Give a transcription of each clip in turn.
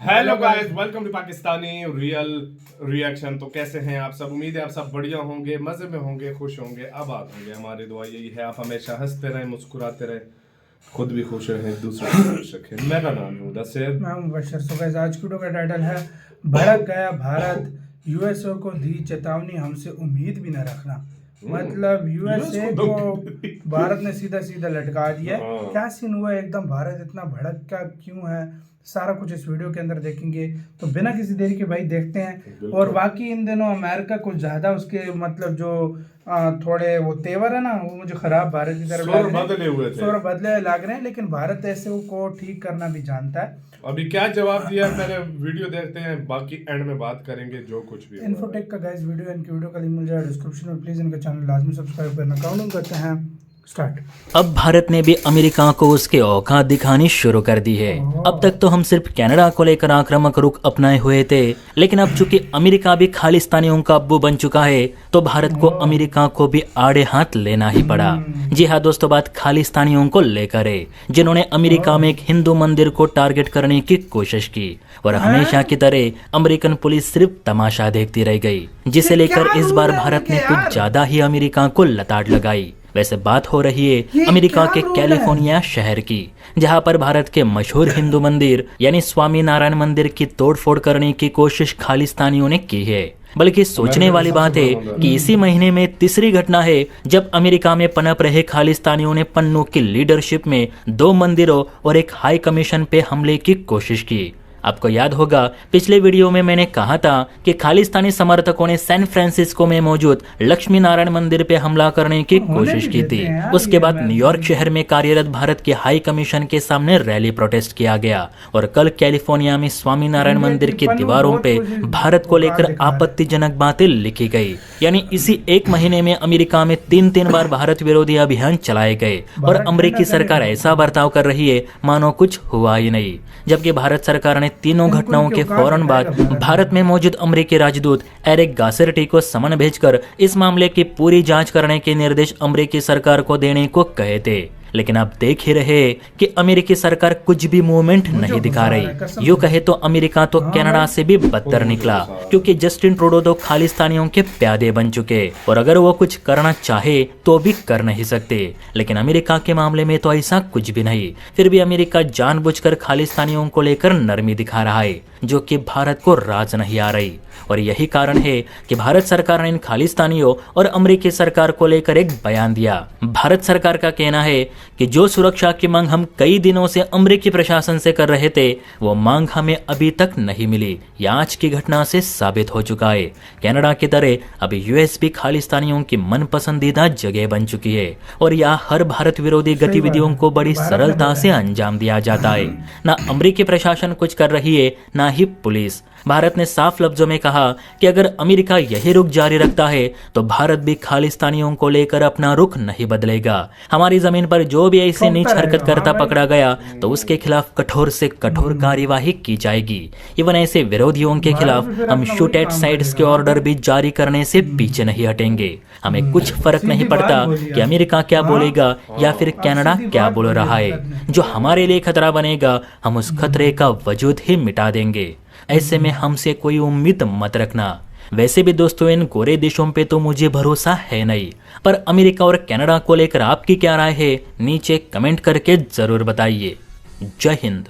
Hello guys, welcome to Pakistani real reaction. तो कैसे हैं आप सब? उम्मीद है आप सब बढ़िया होंगे, मजे में होंगे, खुश होंगे, आबाद होंगे। हमारी दुआ यही है आप हमेशा हंसते रहें, मुस्कुराते रहें, खुद भी खुश रहें, दूसरों को खुश रखें। मेरा नाम है मुदस्सिर। मैं मुबशर। सो गाइस, आज की वीडियो का टाइटल है भड़क गया भारत, यूएसए को दी चेतावनी, हमसे उम्मीद भी न रखना। मतलब यूएसए को भारत ने सीधा सीधा लटका दिया। क्या सीन हुआ एकदम, भारत इतना भड़क क्या क्यों है, सारा कुछ इस वीडियो के अंदर देखेंगे। तो बिना किसी देरी के भाई देखते हैं। और बाकी इन दिनों अमेरिका कुछ ज्यादा उसके मतलब जो थोड़े वो तेवर है ना, वो मुझे खराब भारत की तरफ शोर बदले लग रहे हैं। लेकिन भारत ऐसे को ठीक करना भी जानता है। अभी क्या जवाब दिया मैंने, वीडियो देखते हैं, बाकी एंड में बात करेंगे जो कुछ भी। इन्फोटेक का गाइस वीडियो, इनकी वीडियो का लिंक मिल जाएगा डिस्क्रिप्शन में। प्लीज इनका चैनल लाजमी सब्सक्राइब करना। काउंटिंग करते हैं, स्टार्ट। अब भारत ने भी अमेरिका को उसके औकात दिखानी शुरू कर दी है। अब तक तो हम सिर्फ कनाडा को लेकर आक्रामक रुख अपनाए हुए थे, लेकिन अब चूंकि अमेरिका भी खालिस्तानियों का अब्बू बन चुका है, तो भारत को अमेरिका को भी आड़े हाथ लेना ही पड़ा। जी हाँ दोस्तों, बात खालिस्तानियों को लेकर है, जिन्होंने अमेरिका में एक हिंदू मंदिर को टारगेट करने की कोशिश की और हमेशा की तरह अमेरिकन पुलिस सिर्फ तमाशा देखती रह गई, जिसे लेकर इस बार भारत ने कुछ ज्यादा ही अमेरिका को लताड़ लगाई। वैसे बात हो रही है अमेरिका के कैलिफोर्निया शहर की, जहां पर भारत के मशहूर हिंदू मंदिर यानी स्वामी नारायण मंदिर की तोड़फोड़ करने की कोशिश खालिस्तानियों ने की है। बल्कि सोचने वाली बात है कि इसी महीने में तीसरी घटना है जब अमेरिका में पनप रहे खालिस्तानियों ने पन्नू की लीडरशिप में 2 मंदिरों और एक हाई कमीशन पे हमले की कोशिश की। आपको याद होगा पिछले वीडियो में मैंने कहा था कि खालिस्तानी समर्थकों ने सैन फ्रांसिस्को में मौजूद लक्ष्मी नारायण मंदिर पे हमला करने की कोशिश की थी। उसके बाद न्यूयॉर्क शहर में कार्यरत भारत के हाई कमीशन के सामने रैली प्रोटेस्ट किया गया और कल कैलिफोर्निया में स्वामी नारायण मंदिर की दीवारों पे भारत को लेकर आपत्तिजनक बातें लिखी गई। यानी इसी एक महीने में अमेरिका में 3 बार भारत विरोधी अभियान चलाए गए और अमेरिकी सरकार ऐसा बर्ताव कर रही है मानो कुछ हुआ ही नहीं। जबकि भारत सरकार ने तीनों घटनाओं के फौरन बाद भारत में मौजूद अमेरिकी राजदूत एरिक गार्सेटी को समन भेजकर इस मामले की पूरी जांच करने के निर्देश अमेरिकी सरकार को देने को कहे थे। लेकिन अब देख ही रहे कि अमेरिकी सरकार कुछ भी मूवमेंट नहीं दिखा रही। यूं कहे तो अमेरिका तो कनाडा से भी बदतर निकला, क्योंकि जस्टिन ट्रूडो तो खालिस्तानियों के प्यादे बन चुके और अगर वो कुछ करना चाहे तो भी कर नहीं सकते। लेकिन अमेरिका के मामले में तो ऐसा कुछ भी नहीं। फिर भी अमेरिका जानबूझकर खालिस्तानियों को लेकर नरमी दिखा रहा है, जो कि भारत को राज नहीं आ रही। और यही कारण है कि भारत सरकार ने इन खालिस्तानियों और अमेरिकी सरकार को लेकर एक बयान दिया। भारत सरकार का कहना है कि जो सुरक्षा की मांग हम कई दिनों से अमेरिकी प्रशासन से कर रहे थे, वो मांग हमें अभी तक नहीं मिली। यह आज की घटना से साबित हो चुका है। कनाडा की तरह अभी यूएस भी खालिस्तानियों की मन पसंदीदा जगह बन चुकी है और यहाँ हर भारत विरोधी गतिविधियों को बड़ी सरलता से अंजाम दिया जाता है। न अमेरिकी प्रशासन कुछ कर रही है, न ही पुलिस। भारत ने साफ लफ्जों में कहा कि अगर अमेरिका यही रुख जारी रखता है तो भारत भी खालिस्तानियों को लेकर अपना रुख नहीं बदलेगा। हमारी जमीन पर जो भी ऐसी नीच हरकत करता पकड़ा गया तो उसके खिलाफ कठोर से कठोर कार्यवाही की जाएगी। इवन ऐसे विरोधियों के खिलाफ हम शूट एट साइड्स के ऑर्डर भी जारी करने से पीछे नहीं हटेंगे। हमें कुछ फर्क नहीं पड़ता कि अमेरिका क्या बोलेगा या फिर कनाडा क्या बोल रहा है। जो हमारे लिए खतरा बनेगा, हम उस खतरे का वजूद ही मिटा देंगे। ऐसे में हमसे कोई उम्मीद मत रखना। वैसे भी दोस्तों, इन गोरे देशों पे तो मुझे भरोसा है नहीं, पर अमेरिका और कनाडा को लेकर आपकी क्या राय है, नीचे कमेंट करके जरूर बताइए। जय हिंद।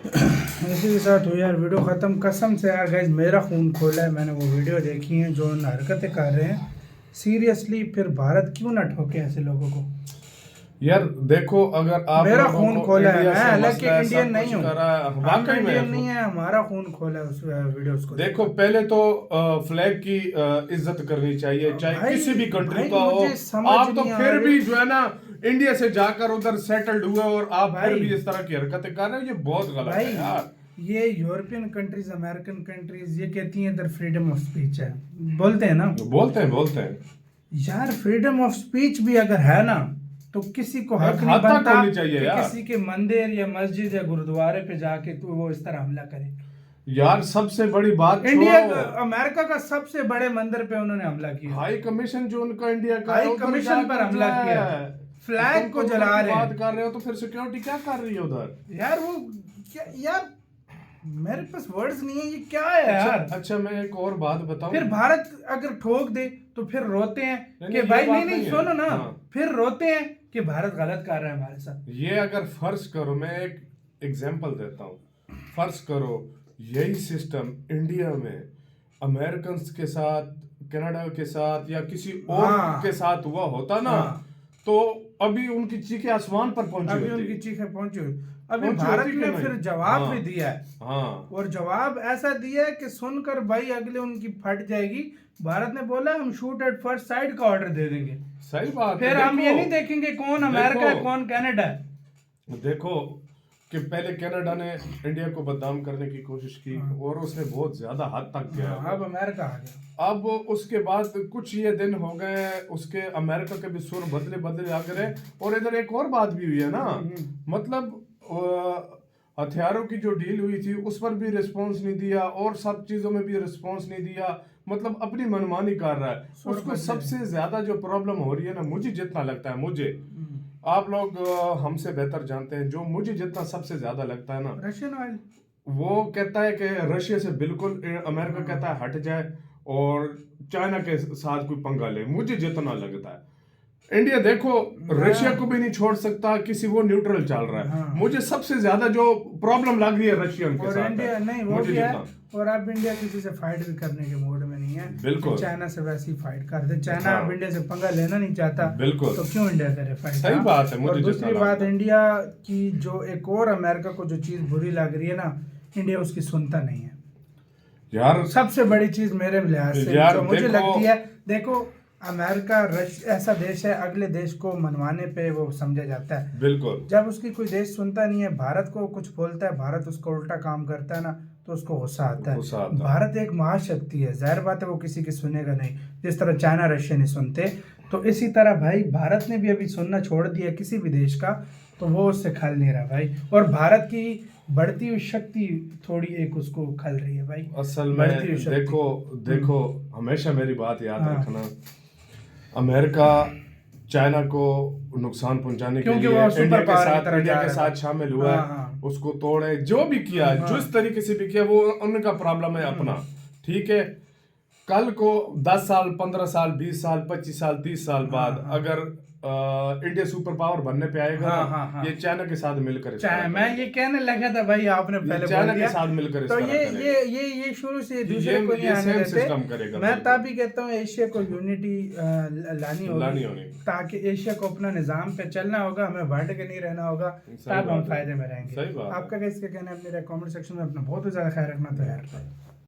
इसी के साथ हुई यार वीडियो ख़त्म। कसम से यार गाइस, मेरा खून खोला है। मैंने वो वीडियो देखी है जो हरकतें कर रहे हैं। सीरियसली, फिर भारत क्यों ना ठोके ऐसे लोगों को। यार देखो, अगर आप मेरा खून खोला है, मैं हालांकि इंडियन नहीं हूँ, वाकई में इंडियन नहीं है, हमारा खून खोला है उस वीडियोस को। देखो, पहले तो फ्लैग की इज्जत करनी चाहिए, चाहे किसी भी कंट्री का हो। आप तो फिर भी जो है ना इंडिया से जाकर उधर सेटल्ड हुए और आप फिर भी इस तरह की हरकतें कर रहे हो, ये बहुत गलत है यार। ये यूरोपियन कंट्रीज, अमेरिकन कंट्रीज ये कहती हैं इधर फ्रीडम ऑफ स्पीच है, बोलते हैं ना, बोलते हैं यार। फ्रीडम ऑफ स्पीच भी अगर है ना तो किसी को हक नहीं बनता चाहिए कि किसी के मंदिर या मस्जिद या गुरुद्वारे पे जाके तो वो इस तरह हमला करे। यार सबसे बड़ी बात, इंडिया अमेरिका का सबसे बड़े मंदिर पे उन्होंने हमला किया। हाई कमीशन जो उनका इंडिया का, हाई कमीशन पर हमला किया। फ्लैग को जला रहे बात हैं। कर रहे हो तो फिर सिक्योरिटी क्या कर रही है उधर? यार वो क्या यार, मेरे पास वर्ड्स नहीं है, ये क्या है यार। अच्छा मैं एक और बात बताऊं। फिर भारत अगर ठोक दे तो फिर रोते हैं नहीं, कि ये भाई बात नहीं नहीं नहीं है। सुनो ना, हाँ। फिर रोते हैं कि भारत गलत कर रहा है हमारे साथ। ये अगर फर्ज करो, मैं एक एग्जांपल देता हूँ, फर्ज करो यही सिस्टम इंडिया में अमेरिकन के साथ, कनाडा के साथ या किसी और हाँ। के साथ हुआ होता ना, हाँ। तो अभी उनकी चीखें आसमान पर पहुंची अभी होती। उनकी चीखें पहुंची हुई। अभी पहुंची भारत होती कि ने नहीं? फिर जवाब हाँ। भी दिया है, हाँ और जवाब ऐसा दिया है कि सुनकर भाई अगले उनकी फट जाएगी। भारत ने बोला हम शूट एट फर्स्ट साइड का ऑर्डर दे देंगे। सही बात फिर है। हम ये नहीं देखेंगे कौन अमेरिका है कौन कनाडा है। देखो कि पहले कनाडा ने इंडिया को बदनाम करने की कोशिश की और उसने बहुत ज्यादा हद तक गया। अब अमेरिका आ गया। अब उसके बाद कुछ ये दिन हो गए, उसके अमेरिका के भी सुर बदले बदले आ गए। और इधर एक और बात भी हुई है ना, मतलब हथियारों की जो डील हुई थी उस पर भी रिस्पांस नहीं दिया और सब चीजों में भी रिस्पांस नहीं दिया, मतलब अपनी मनमानी कर रहा है। उसको सबसे ज्यादा जो प्रॉब्लम हो रही है ना, मुझे जितना लगता है, मुझे, आप लोग हमसे बेहतर जानते हैं, जो मुझे जितना सबसे ज्यादा लगता है ना, रशियन ऑयल। वो कहता है कि रशिया से बिल्कुल, अमेरिका कहता है हट जाए और चाइना के साथ कोई पंगा ले। मुझे जितना लगता है इंडिया देखो रशिया को भी नहीं छोड़ सकता, किसी वो न्यूट्रल चल रहा है। हाँ। मुझे सबसे ज्यादा जो प्रॉब्लम लग रही है रशियन के और साथ इंडिया नहीं वो मुझे भी है। जितना। और अब इंडिया किसी से फाइट भी करने के मूड में नहीं है। बिल्कुल। चाइना से वैसे ही फाइट कर दे। चाइना हाँ। अब इंडिया से पंगा लेना नहीं चाहता। बिल्कुल। तो क्यों इंडिया करे फाइट? सही बात है, मुझे और दूसरी जितना बात लगता है। इंडिया की जो एक और अमेरिका को जो चीज बुरी लग रही है ना, इंडिया उसकी सुनता नहीं है यार। सबसे बड़ी चीज मेरे लिहाज से यार जो मुझे देखो- लगती है, देखो अमेरिका ऐसा देश है, अगले देश को मनवाने पे वो समझा जाता है। बिल्कुल। जब उसकी कोई देश सुनता नहीं है, भारत को कुछ बोलता है, भारत उसको उल्टा काम करता है ना, तो उसको गुस्सा आता गुस्सा है। आता है। भारत एक महाशक्ति है, जाहिर बात है वो किसी की सुनेगा नहीं। जिस तरह चाइना रशिया नहीं सुनते, तो इसी तरह भाई भारत ने भी अभी सुनना छोड़ दिया किसी भी देश का, तो वो उससे खल नहीं रहा भाई। और भारत की बढ़ती हुई शक्ति थोड़ी एक उसको खल रही है भाई। असल बढ़ती में हुई शक्ति। देखो हमेशा मेरी बात याद हाँ। रखना, अमेरिका चाइना को नुकसान पहुंचाने के क्योंकि लिए वो सुपर इंडिया के पावर की साथ तरफ जा रहा साथ था। शामिल हुआ है। हाँ, हाँ। उसको तोड़े, जो भी किया, जिस तरीके से भी किया, वो उनका प्रॉब्लम है अपना, ठीक है। कल को 10 साल 15 साल 20 साल 25 साल 30 साल बाद अगर इंडिया सुपर पावर बनने पे आएगा हाँ, ना, हाँ, हाँ। ये चाइना के साथ मिलकर इस तरह मैं ये कहने लगा था भाई, आपने पहले बोल चाइना दिया। के साथ मिलकर इस तो तरह करेगा। ये शुरू से दूसरे को नहीं ये आने सेम देते। सिस्टम करेगा। मैं बिल्कुल। तभी कहता हूँ एशिया को यूनिटी लानी होगी, ताकि एशिया को अपना निजाम पे चलना होगा, हमें बांट के नहीं रहना होगा, तब हम फायदे में रहेंगे। सही बात है। आपका कैसे कहना है? अपने कमेंट सेक्शन में अपना बहुत ज्यादा ख्याल रखना तो यार।